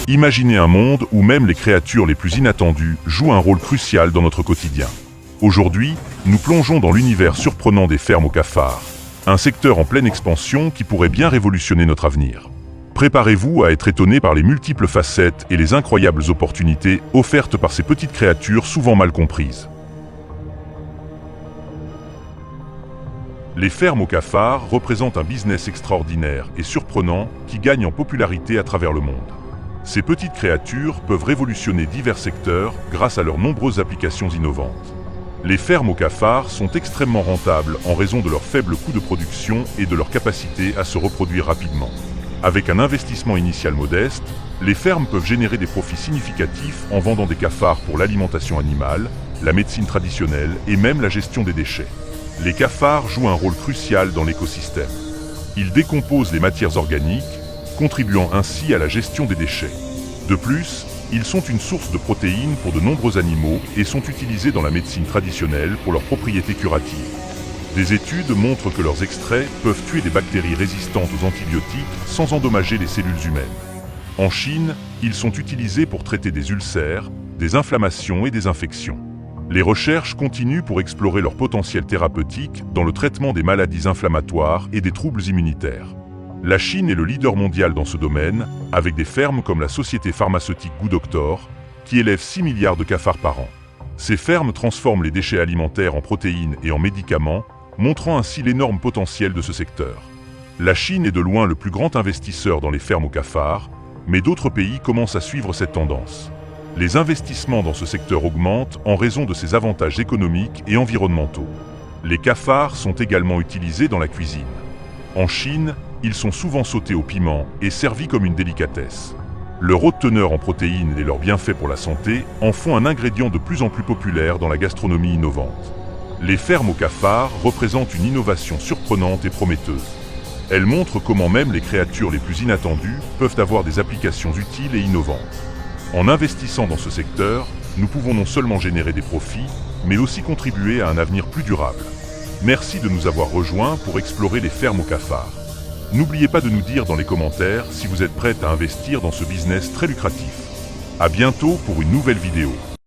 Imaginez un monde où même les créatures les plus inattendues jouent un rôle crucial dans notre quotidien. Aujourd'hui, nous plongeons dans l'univers surprenant des fermes aux cafards, un secteur en pleine expansion qui pourrait bien révolutionner notre avenir. Préparez-vous à être étonné par les multiples facettes et les incroyables opportunités offertes par ces petites créatures souvent mal comprises. Les fermes aux cafards représentent un business extraordinaire et surprenant qui gagne en popularité à travers le monde. Ces petites créatures peuvent révolutionner divers secteurs grâce à leurs nombreuses applications innovantes. Les fermes aux cafards sont extrêmement rentables en raison de leur faible coût de production et de leur capacité à se reproduire rapidement. Avec un investissement initial modeste, les fermes peuvent générer des profits significatifs en vendant des cafards pour l'alimentation animale, la médecine traditionnelle et même la gestion des déchets. Les cafards jouent un rôle crucial dans l'écosystème. Ils décomposent les matières organiques, contribuant ainsi à la gestion des déchets. De plus, ils sont une source de protéines pour de nombreux animaux et sont utilisés dans la médecine traditionnelle pour leurs propriétés curatives. Des études montrent que leurs extraits peuvent tuer des bactéries résistantes aux antibiotiques sans endommager les cellules humaines. En Chine, ils sont utilisés pour traiter des ulcères, des inflammations et des infections. Les recherches continuent pour explorer leur potentiel thérapeutique dans le traitement des maladies inflammatoires et des troubles immunitaires. La Chine est le leader mondial dans ce domaine, avec des fermes comme la société pharmaceutique GoodDoctor, qui élève 6 milliards de cafards par an. Ces fermes transforment les déchets alimentaires en protéines et en médicaments, montrant ainsi l'énorme potentiel de ce secteur. La Chine est de loin le plus grand investisseur dans les fermes aux cafards, mais d'autres pays commencent à suivre cette tendance. Les investissements dans ce secteur augmentent en raison de ses avantages économiques et environnementaux. Les cafards sont également utilisés dans la cuisine. En Chine, ils sont souvent sautés au piment et servis comme une délicatesse. Leur haute teneur en protéines et leurs bienfaits pour la santé en font un ingrédient de plus en plus populaire dans la gastronomie innovante. Les fermes aux cafards représentent une innovation surprenante et prometteuse. Elles montrent comment même les créatures les plus inattendues peuvent avoir des applications utiles et innovantes. En investissant dans ce secteur, nous pouvons non seulement générer des profits, mais aussi contribuer à un avenir plus durable. Merci de nous avoir rejoints pour explorer les fermes aux cafards. N'oubliez pas de nous dire dans les commentaires si vous êtes prête à investir dans ce business très lucratif. À bientôt pour une nouvelle vidéo.